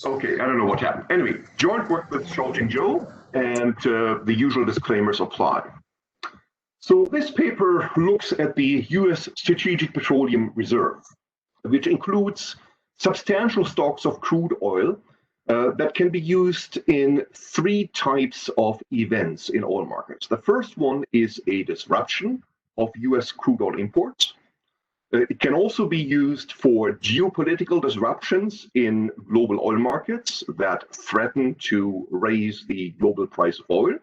Okay, I don't know what happened. Anyway, joint work with Schultz and Joe, and the usual disclaimers apply. So this paper looks at the US Strategic Petroleum Reserve, which includes substantial stocks of crude oil that can be used in three types of events in oil markets. The first one is a disruption of US crude oil imports. It can also be used for geopolitical disruptions in global oil markets that threaten to raise the global price of oil.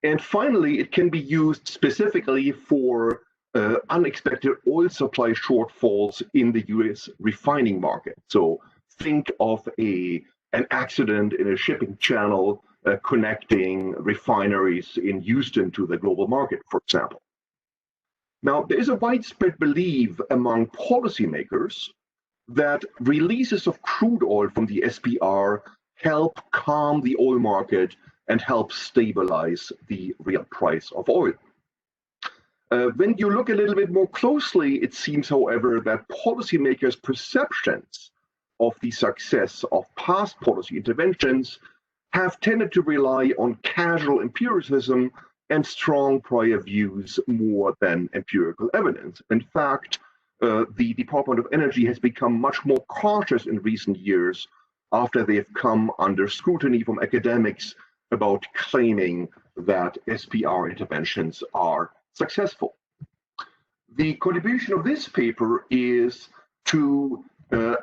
And finally, it can be used specifically for unexpected oil supply shortfalls in the US refining market. So think of an accident in a shipping channel connecting refineries in Houston to the global market, for example. Now, there is a widespread belief among policymakers that releases of crude oil from the SPR help calm the oil market and help stabilize the real price of oil. When you look a little bit more closely, it seems, however, that policymakers' perceptions of the success of past policy interventions have tended to rely on casual empiricism and strong prior views more than empirical evidence. In fact, the Department of Energy has become much more cautious in recent years after they've come under scrutiny from academics about claiming that SPR interventions are successful. The contribution of this paper is to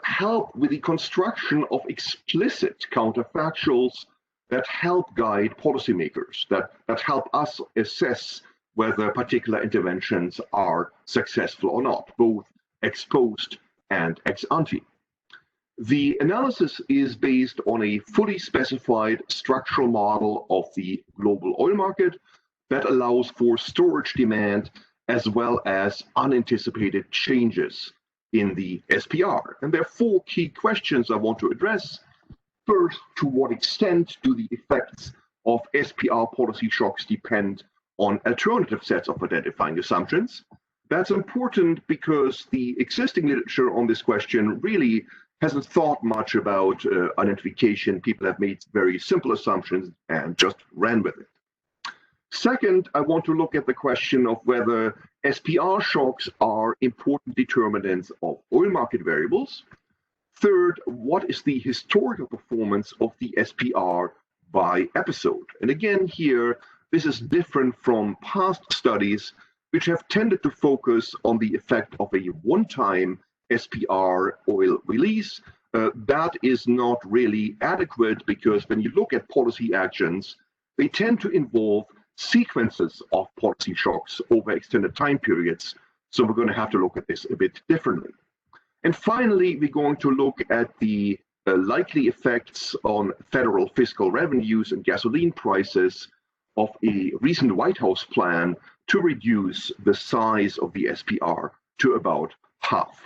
help with the construction of explicit counterfactuals that help guide policymakers, that help us assess whether particular interventions are successful or not, both ex post and ex ante. The analysis is based on a fully specified structural model of the global oil market that allows for storage demand as well as unanticipated changes in the SPR. And there are four key questions I want to address. First, to what extent do the effects of SPR policy shocks depend on alternative sets of identifying assumptions? That's important because the existing literature on this question really hasn't thought much about identification. People have made very simple assumptions and just ran with it. Second, I want to look at the question of whether SPR shocks are important determinants of oil market variables. Third, what is the historical performance of the SPR by episode? And again, here, this is different from past studies, which have tended to focus on the effect of a one-time SPR oil release. That is not really adequate because when you look at policy actions, they tend to involve sequences of policy shocks over extended time periods. So we're going to have to look at this a bit differently. And finally, we're going to look at the likely effects on federal fiscal revenues and gasoline prices of a recent White House plan to reduce the size of the SPR to about half.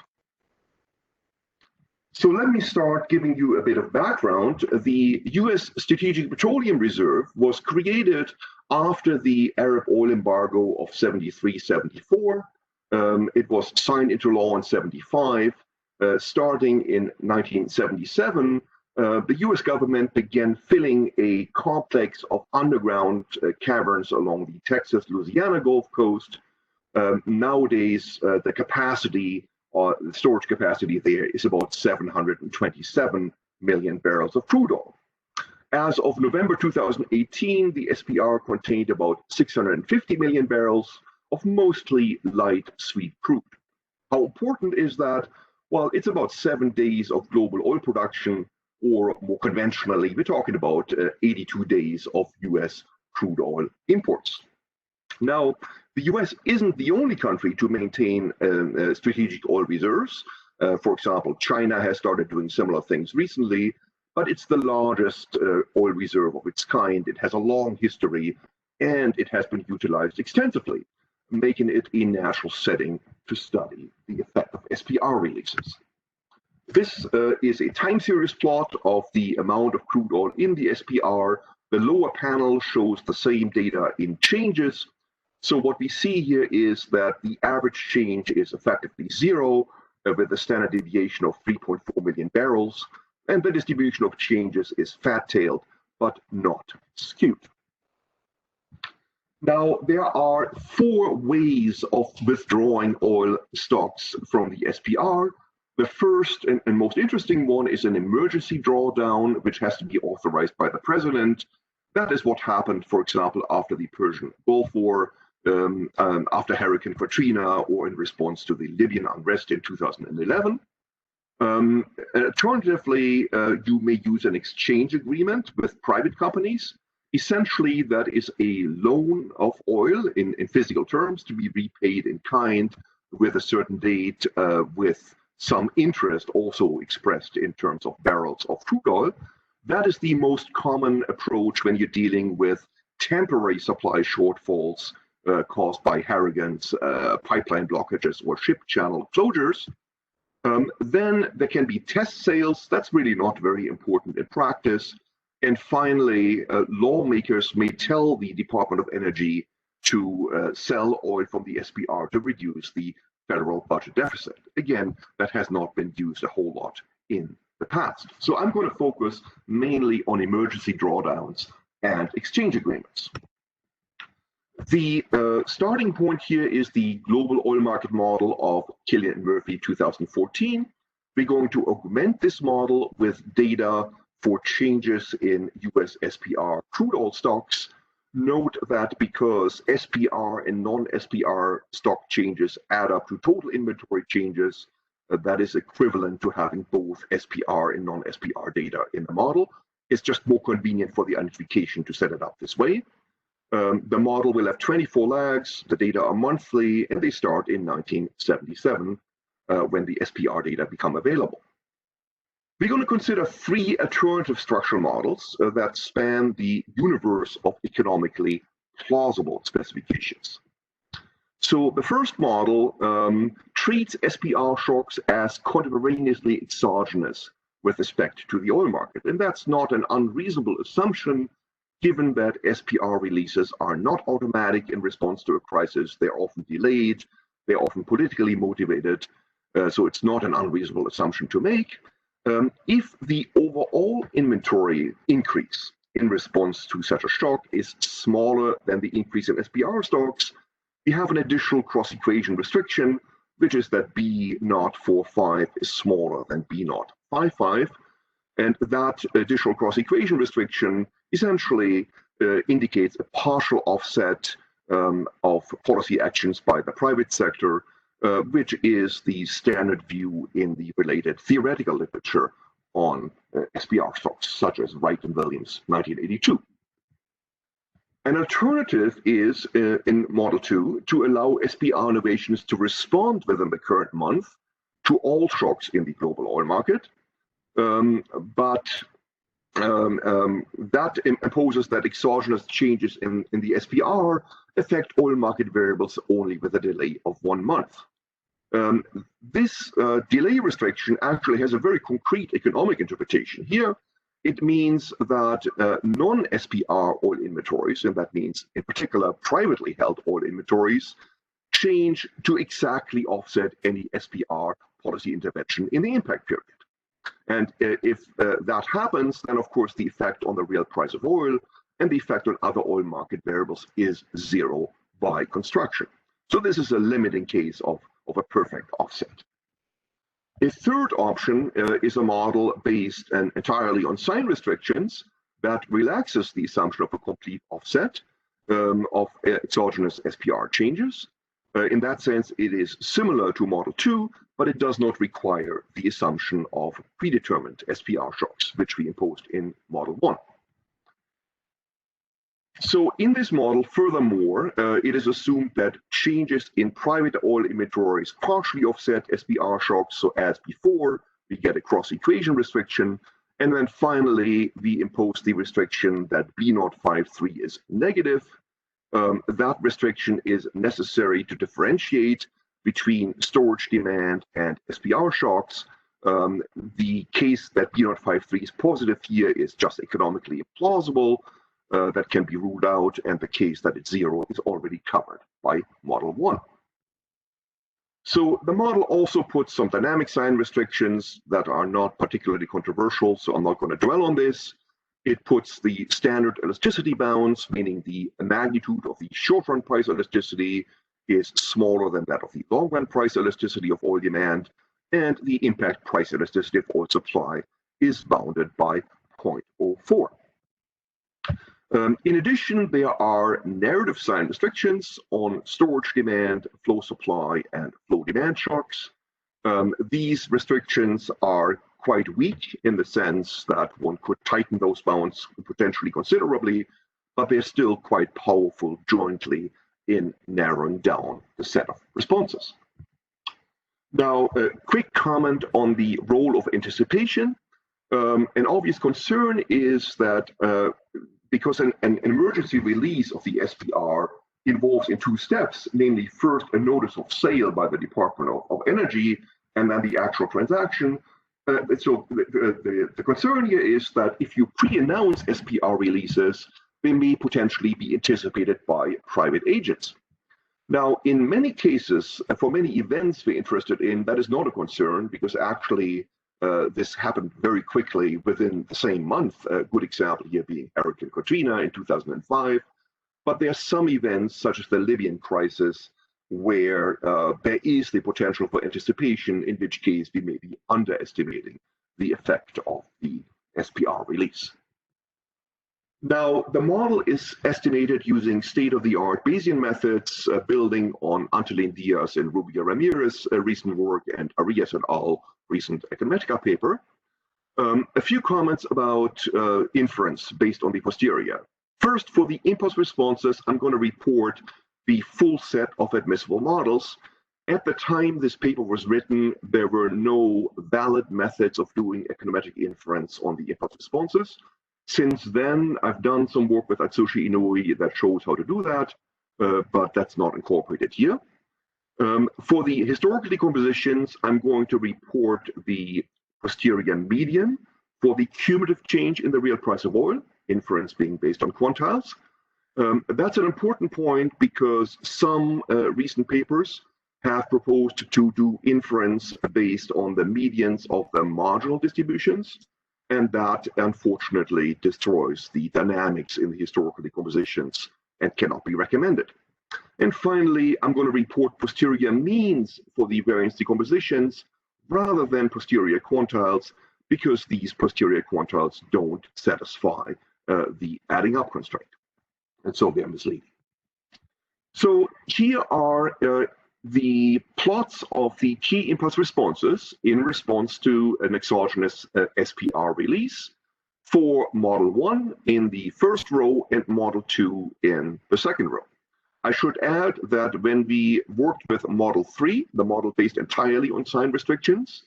So let me start giving you a bit of background. The US Strategic Petroleum Reserve was created after the Arab oil embargo of 73-74. It was signed into law in 75. Starting in 1977, the US government began filling a complex of underground caverns along the Texas-Louisiana Gulf Coast. Nowadays, the capacity, or the storage capacity there is about 727 million barrels of crude oil. As of November 2018, the SPR contained about 650 million barrels of mostly light sweet crude. How important is that? Well, it's about 7 days of global oil production, or more conventionally, we're talking about 82 days of US crude oil imports. Now, the US isn't the only country to maintain strategic oil reserves. For example, China has started doing similar things recently, but it's the largest oil reserve of its kind. It has a long history, and it has been utilized extensively, making it a natural setting to study the effect of SPR releases. This is a time series plot of the amount of crude oil in the SPR. The lower panel shows the same data in changes. So what we see here is that the average change is effectively zero, with a standard deviation of 3.4 million barrels. and the distribution of changes is fat-tailed but not skewed. Now, there are 4 ways of withdrawing oil stocks from the SPR. The first and most interesting one is an emergency drawdown, which has to be authorized by the president. That is what happened, for example, after the Persian Gulf War, after Hurricane Katrina, or in response to the Libyan unrest in 2011. Alternatively, you may use an exchange agreement with private companies. Essentially, that is a loan of oil in physical terms to be repaid in kind with a certain date, with some interest also expressed in terms of barrels of crude oil. That is the most common approach when you're dealing with temporary supply shortfalls caused by hurricanes, pipeline blockages, or ship channel closures. Then there can be test sales. That's really not very important in practice. And finally, lawmakers may tell the Department of Energy to sell oil from the SPR to reduce the federal budget deficit. Again, that has not been used a whole lot in the past. So I'm going to focus mainly on emergency drawdowns and exchange agreements. The starting point here is the global oil market model of Kilian and Murphy 2014. We're going to augment this model with data for changes in US SPR crude oil stocks. Note that because SPR and non-SPR stock changes add up to total inventory changes, that is equivalent to having both SPR and non-SPR data in the model. It's just more convenient for the identification to set it up this way. The model will have 24 lags, the data are monthly, and they start in 1977 when the SPR data become available. We're going to consider 3 alternative structural models that span the universe of economically plausible specifications. So the first model treats SPR shocks as contemporaneously exogenous with respect to the oil market. And that's not an unreasonable assumption, given that SPR releases are not automatic in response to a crisis. They're often delayed, they're often politically motivated, so it's not an unreasonable assumption to make. If the overall inventory increase in response to such a shock is smaller than the increase in SPR stocks, we have an additional cross-equation restriction, which is that B045 is smaller than B055. And that additional cross-equation restriction essentially indicates a partial offset of policy actions by the private sector, which is the standard view in the related theoretical literature on SPR stocks, such as Wright and Williams, 1982. An alternative is, in Model 2, to allow SPR innovations to respond within the current month to all shocks in the global oil market. But that imposes that exogenous changes in the SPR affect oil market variables only with a delay of 1 month. This delay restriction actually has a very concrete economic interpretation. Here, it means that non-SPR oil inventories, and that means in particular privately held oil inventories, change to exactly offset any SPR policy intervention in the impact period. And if that happens, then of course the effect on the real price of oil and the effect on other oil market variables is zero by construction. So this is a limiting case of a perfect offset. A third option is a model based entirely on sign restrictions that relaxes the assumption of a complete offset of exogenous SPR changes. In that sense, it is similar to Model 2, but it does not require the assumption of predetermined SPR shocks, which we imposed in Model 1. So in this model, furthermore, it is assumed that changes in private oil inventories partially offset SPR shocks. So as before, we get a cross-equation restriction. And then finally, we impose the restriction that B053 is negative. That restriction is necessary to differentiate between storage demand and SPR shocks. The case that B053 is positive here is just economically implausible. That can be ruled out, and the case that it's zero is already covered by Model 1. So the model also puts some dynamic sign restrictions that are not particularly controversial, so I'm not going to dwell on this. It puts the standard elasticity bounds, meaning the magnitude of the short-run price elasticity is smaller than that of the long-run price elasticity of oil demand, and the impact price elasticity of oil supply is bounded by 0.04. In addition, there are narrative sign restrictions on storage demand, flow supply, and flow demand shocks. These restrictions are quite weak in the sense that one could tighten those bounds potentially considerably, but they're still quite powerful jointly in narrowing down the set of responses. Now, a quick comment on the role of anticipation. An obvious concern is that because an emergency release of the SPR involves in two steps, namely first a notice of sale by the Department of Energy and then the actual transaction. So the concern here is that if you pre-announce SPR releases, they may potentially be anticipated by private agents. Now, in many cases, for many events we're interested in, that is not a concern because actually this happened very quickly within the same month. A good example here being Hurricane Katrina in 2005. But there are some events, such as the Libyan crisis, where there is the potential for anticipation, in which case we may be underestimating the effect of the SPR release. Now, the model is estimated using state-of-the-art Bayesian methods, building on Antolin Diaz and Rubio Ramirez recent work and Arias et al. Recent Econometric paper. A few comments about inference based on the posterior. First, for the impulse responses, I'm going to report the full set of admissible models. At the time this paper was written, there were no valid methods of doing econometric inference on the impulse responses. Since then, I've done some work with Atsushi Inoue that shows how to do that, but that's not incorporated here. For the historical decompositions, I'm going to report the posterior median for the cumulative change in the real price of oil, inference being based on quantiles. That's an important point because some recent papers have proposed to do inference based on the medians of the marginal distributions, and that unfortunately destroys the dynamics in the historical decompositions and cannot be recommended. And finally, I'm going to report posterior means for the variance decompositions rather than posterior quantiles because these posterior quantiles don't satisfy the adding up constraint. And so they're misleading. So here are the plots of the key impulse responses in response to an exogenous SPR release for model 1 in the first row and model 2 in the second row. I should add that when we worked with model 3, the model based entirely on sign restrictions,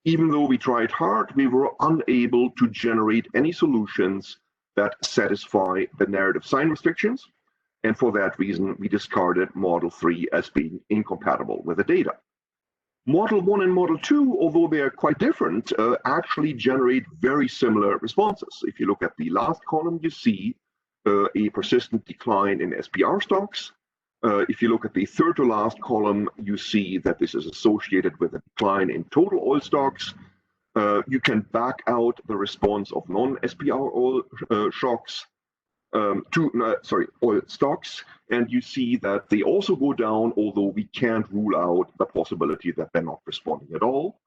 even though we tried hard, we were unable to generate any solutions that satisfy the narrative sign restrictions. And for that reason, we discarded model 3 as being incompatible with the data. Model 1 and model 2, although they are quite different, actually generate very similar responses. If you look at the last column, you see a persistent decline in SPR stocks. If you look at the third to last column, you see that this is associated with a decline in total oil stocks. You can back out the response of non-SPR oil oil stocks, and you see that they also go down, although we can't rule out the possibility that they're not responding at all.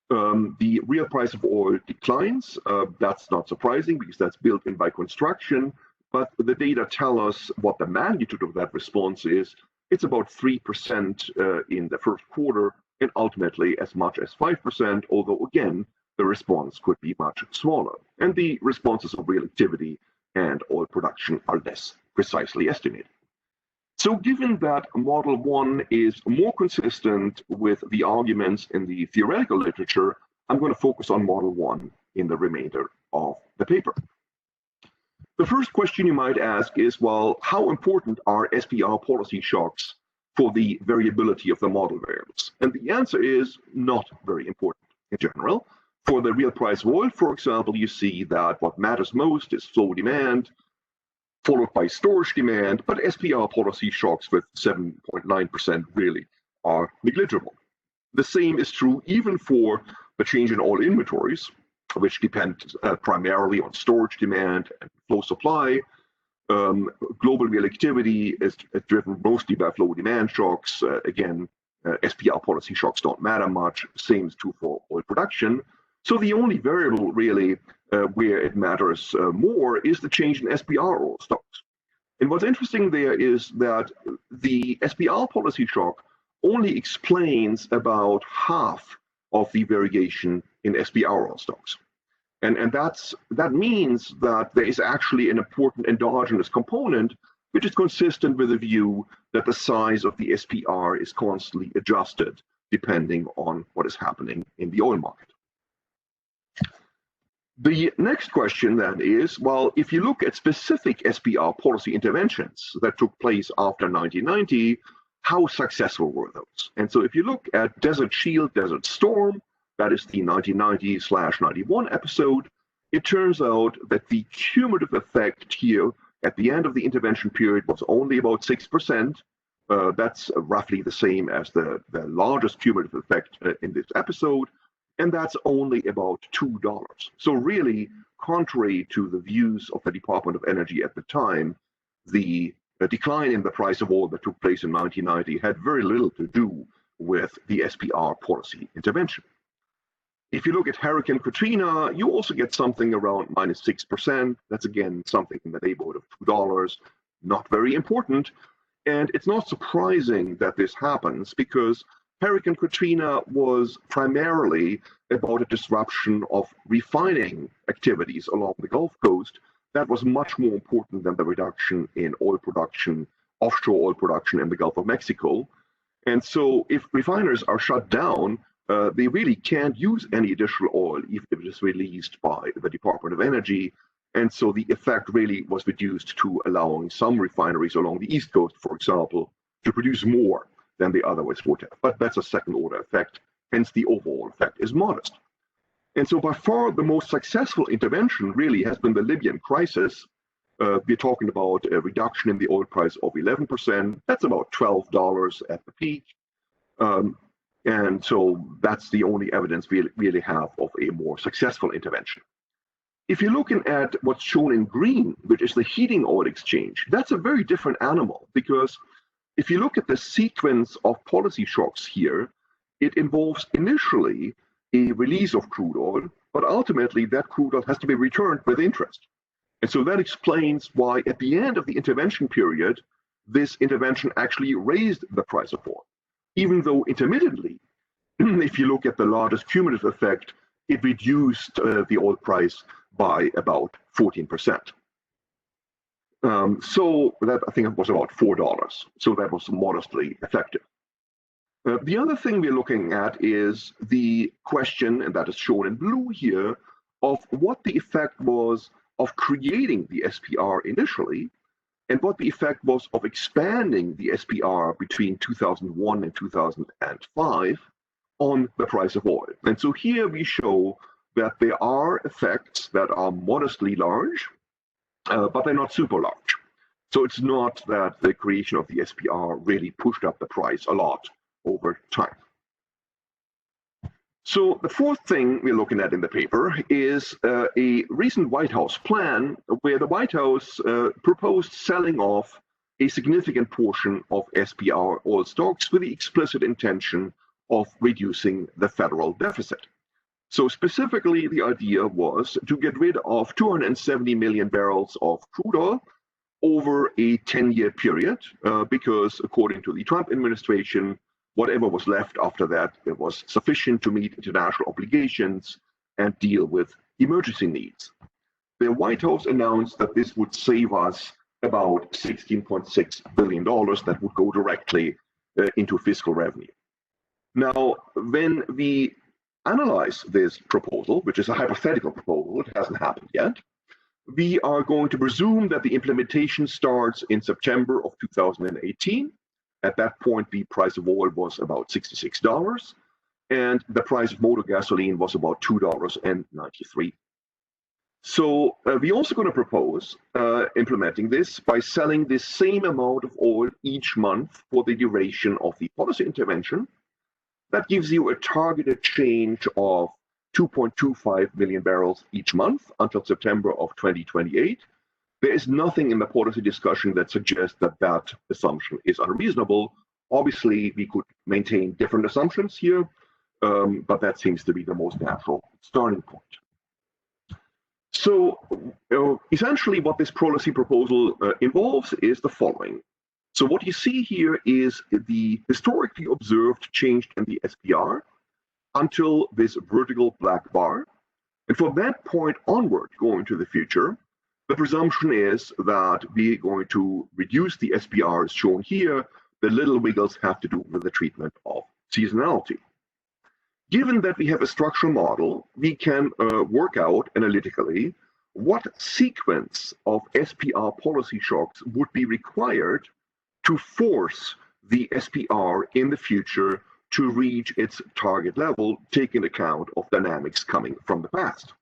The real price of oil declines. That's not surprising because that's built in by construction, but the data tell us what the magnitude of that response is. It's about 3% in the first quarter, and ultimately as much as 5%, although again, the response could be much smaller. And the responses of real activity and oil production are less precisely estimated. So given that model 1 is more consistent with the arguments in the theoretical literature, I'm going to focus on model 1 in the remainder of the paper. The first question you might ask is, well, how important are SPR policy shocks for the variability of the model variables? And the answer is not very important in general. For the real price of oil, for example, you see that what matters most is flow demand, followed by storage demand, but SPR policy shocks with 7.9% really are negligible. The same is true even for the change in oil inventories, which depend primarily on storage demand and flow supply. Global real activity is driven mostly by flow demand shocks. Again, SPR policy shocks don't matter much. Same is true for oil production. So the only variable really where it matters more is the change in SPR oil stocks. And what's interesting there is that the SPR policy shock only explains about half of the variation in SPR oil stocks. And that means that there is actually an important endogenous component, which is consistent with the view that the size of the SPR is constantly adjusted depending on what is happening in the oil market. The next question then is, well, if you look at specific SPR policy interventions that took place after 1990, how successful were those? And so if you look at Desert Shield, Desert Storm, that is the 1990/91 episode, it turns out that the cumulative effect here at the end of the intervention period was only about 6%. That's roughly the same as the largest cumulative effect in this episode, and that's only about $2. So really, contrary to the views of the Department of Energy at the time, the decline in the price of oil that took place in 1990 had very little to do with the SPR policy intervention. If you look at Hurricane Katrina, you also get something around minus 6%. That's again something in the neighborhood of $2, not very important. And it's not surprising that this happens because Hurricane Katrina was primarily about a disruption of refining activities along the Gulf Coast. That was much more important than the reduction in oil production, offshore oil production in the Gulf of Mexico. And so if refiners are shut down, they really can't use any additional oil, even if it is released by the Department of Energy. And so the effect really was reduced to allowing some refineries along the East Coast, for example, to produce more than they otherwise would have. But that's a second order effect, hence the overall effect is modest. And so by far the most successful intervention really has been the Libyan crisis. We're talking about a reduction in the oil price of 11%. That's about $12 at the peak. And so that's the only evidence we really have of a more successful intervention. If you're looking at what's shown in green, which is the heating oil exchange, that's a very different animal because if you look at the sequence of policy shocks here, it involves initially a release of crude oil, but ultimately that crude oil has to be returned with interest. And so that explains why at the end of the intervention period, this intervention actually raised the price of oil. Even though intermittently, if you look at the largest cumulative effect, it reduced the oil price by about 14%. So that I think it was about $4. So that was modestly effective. The other thing we're looking at is the question, and that is shown in blue here, of what the effect was of creating the SPR initially, and what the effect was of expanding the SPR between 2001 and 2005 on the price of oil. And so here we show that there are effects that are modestly large, but they're not super large. So it's not that the creation of the SPR really pushed up the price a lot over time. So the fourth thing we're looking at in the paper is a recent White House plan where the White House proposed selling off a significant portion of SPR oil stocks with the explicit intention of reducing the federal deficit. So specifically, the idea was to get rid of 270 million barrels of crude oil over a 10-year period, because according to the Trump administration, whatever was left after that, it was sufficient to meet international obligations and deal with emergency needs. The White House announced that this would save us about $16.6 billion that would go directly into fiscal revenue. Now, when we analyze this proposal, which is a hypothetical proposal, it hasn't happened yet, we are going to presume that the implementation starts in September of 2018. At that point, the price of oil was about $66, and the price of motor gasoline was about $2.93. So we're also going to propose implementing this by selling the same amount of oil each month for the duration of the policy intervention. that gives you a targeted change of 2.25 million barrels each month until September of 2028. There is nothing in the policy discussion that suggests that that assumption is unreasonable. Obviously, we could maintain different assumptions here, but that seems to be the most natural starting point. So essentially what this policy proposal involves is the following. So what you see here is the historically observed change in the SPR until this vertical black bar. And from that point onward, going to the future, the presumption is that we're going to reduce the SPR as shown here. The little wiggles have to do with the treatment of seasonality. Given that we have a structural model, we can work out analytically what sequence of SPR policy shocks would be required to force the SPR in the future to reach its target level, taking account of dynamics coming from the past.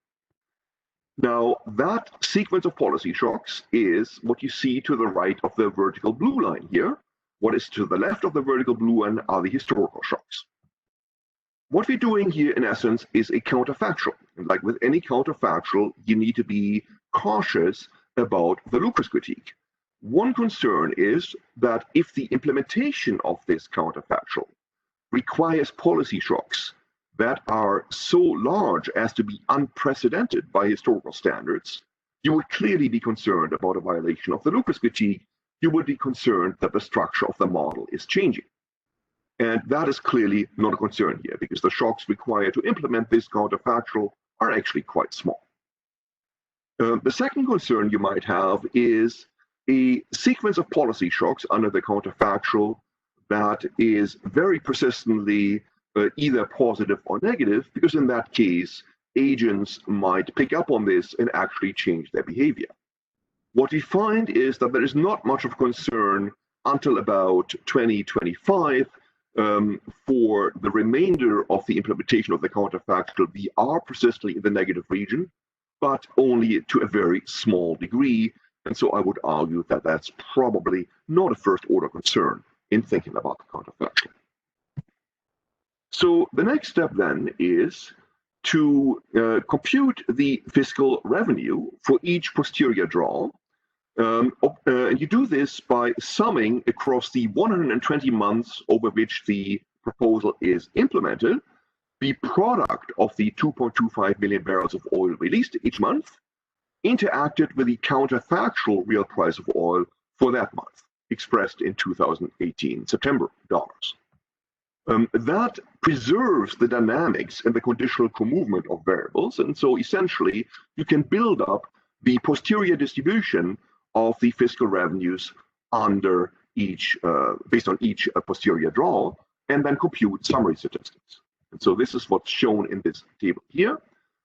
Now, that sequence of policy shocks is what you see to the right of the vertical blue line here. What is to the left of the vertical blue line are the historical shocks. What we're doing here, in essence, is a counterfactual. And like with any counterfactual, you need to be cautious about the Lucas critique. One concern is that if the implementation of this counterfactual requires policy shocks that are so large as to be unprecedented by historical standards, you would clearly be concerned about a violation of the Lucas critique. You would be concerned that the structure of the model is changing. And that is clearly not a concern here, because the shocks required to implement this counterfactual are actually quite small. The second concern you might have is a sequence of policy shocks under the counterfactual that is very persistently either positive or negative, because in that case, agents might pick up on this and actually change their behavior. What we find is that there is not much of concern until about 2025. For the remainder of the implementation of the counterfactual, we are persistently in the negative region, but only to a very small degree. And so I would argue that that's probably not a first-order concern in thinking about the counterfactual. So the next step then is to compute the fiscal revenue for each posterior draw. You do this by summing across the 120 months over which the proposal is implemented, the product of the 2.25 million barrels of oil released each month, interacted with the counterfactual real price of oil for that month, expressed in 2018 September dollars. That preserves the dynamics and the conditional co-movement of variables, and so essentially you can build up the posterior distribution of the fiscal revenues under each, based on each posterior draw, and then compute summary statistics. And so this is what's shown in this table here.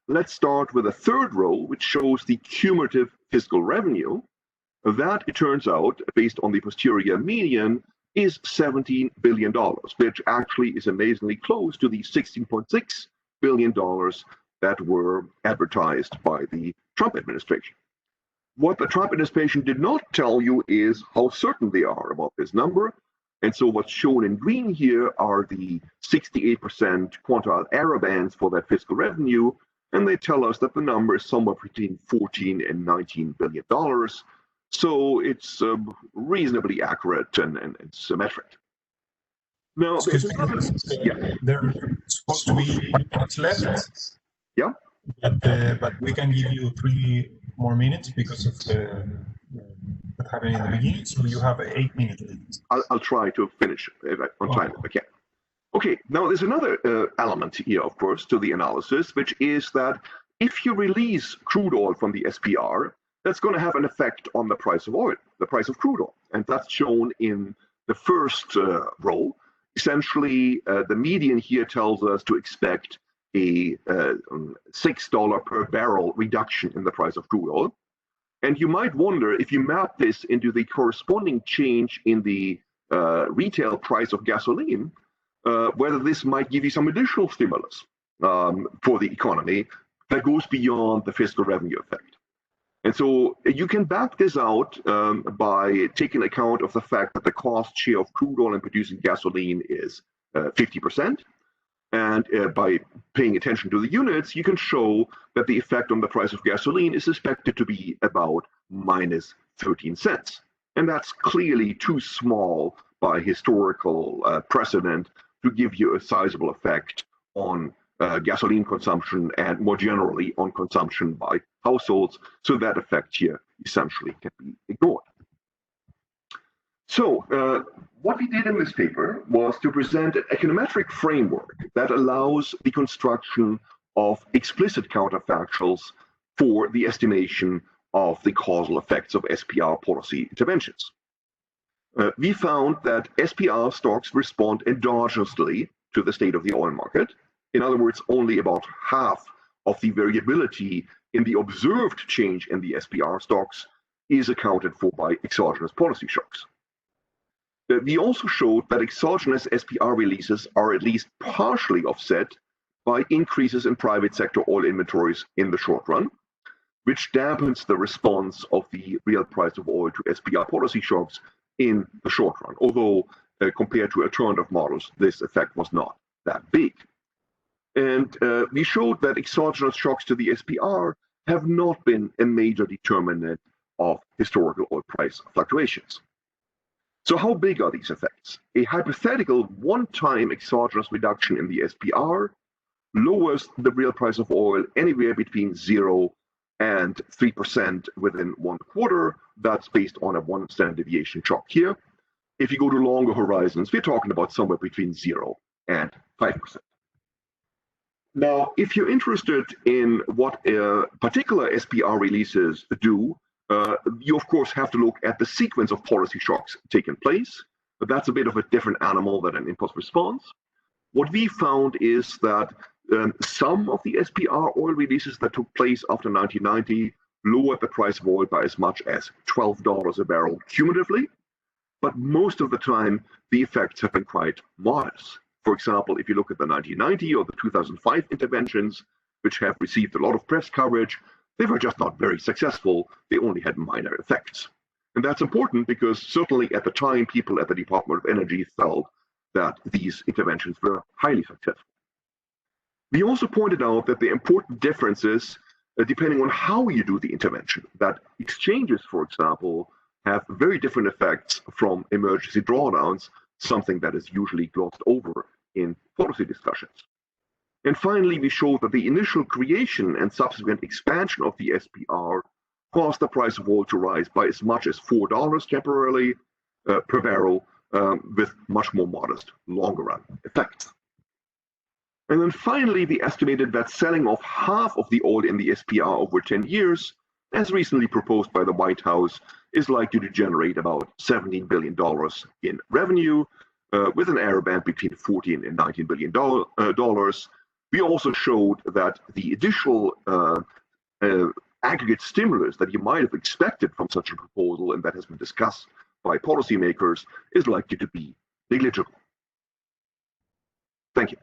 Let's start with a third row, which shows the cumulative fiscal revenue. That, it turns out, based on the posterior median, is $17 billion, which actually is amazingly close to the $16.6 billion that were advertised by the Trump administration. What the Trump administration did not tell you is how certain they are about this number. And so what's shown in green here are the 68% quantile error bands for that fiscal revenue. And they tell us that the number is somewhere between $14 and $19 billion. So it's reasonably accurate and symmetric. Now, there's supposed to be what's left. Yeah. But we can give you 3 more minutes because of what happened in the beginning. So you have 8 minutes. I'll try to finish on time if I can. Okay, now there's another element here, of course, to the analysis, which is that if you release crude oil from the SPR, that's going to have an effect on the price of oil, the price of crude oil. And that's shown in the first row. Essentially, the median here tells us to expect a $6 per barrel reduction in the price of crude oil. And you might wonder, if you map this into the corresponding change in the retail price of gasoline, whether this might give you some additional stimulus for the economy that goes beyond the fiscal revenue effect. And so you can back this out by taking account of the fact that the cost share of crude oil in producing gasoline is 50%. And by paying attention to the units, you can show that the effect on the price of gasoline is expected to be about minus 13 cents. And that's clearly too small by historical precedent to give you a sizable effect on gasoline consumption and more generally on consumption by households. So that effect here essentially can be ignored. So what we did in this paper was to present an econometric framework that allows the construction of explicit counterfactuals for the estimation of the causal effects of SPR policy interventions. We found that SPR stocks respond endogenously to the state of the oil market. In other words, only about half of the variability in the observed change in the SPR stocks is accounted for by exogenous policy shocks. We also showed that exogenous SPR releases are at least partially offset by increases in private sector oil inventories in the short run, which dampens the response of the real price of oil to SPR policy shocks in the short run, although compared to alternative models, this effect was not that big. And we showed that exogenous shocks to the SPR have not been a major determinant of historical oil price fluctuations. So how big are these effects? A hypothetical one-time exogenous reduction in the SPR lowers the real price of oil anywhere between 0 and 3% within 1 quarter. That's based on a 1 standard deviation shock here. If you go to longer horizons, we're talking about somewhere between 0 and 5%. Now, if you're interested in what particular SPR releases do, you of course have to look at the sequence of policy shocks taking place, but that's a bit of a different animal than an impulse response. What we found is that some of the SPR oil releases that took place after 1990 lowered the price of oil by as much as $12 a barrel cumulatively, but most of the time the effects have been quite modest. For example, if you look at the 1990 or the 2005 interventions, which have received a lot of press coverage, they were just not very successful. They only had minor effects. And that's important because certainly at the time, people at the Department of Energy felt that these interventions were highly successful. We also pointed out that the important differences, depending on how you do the intervention, that exchanges, for example, have very different effects from emergency drawdowns, something that is usually glossed over in policy discussions. And finally, we showed that the initial creation and subsequent expansion of the SPR caused the price of oil to rise by as much as $4 temporarily per barrel, with much more modest longer run effects. And then finally, we estimated that selling off half of the oil in the SPR over 10 years, as recently proposed by the White House, is likely to generate about $17 billion in revenue, with an error band between $14 and $19 billion. We also showed that the additional aggregate stimulus that you might have expected from such a proposal and that has been discussed by policymakers is likely to be negligible. Thank you.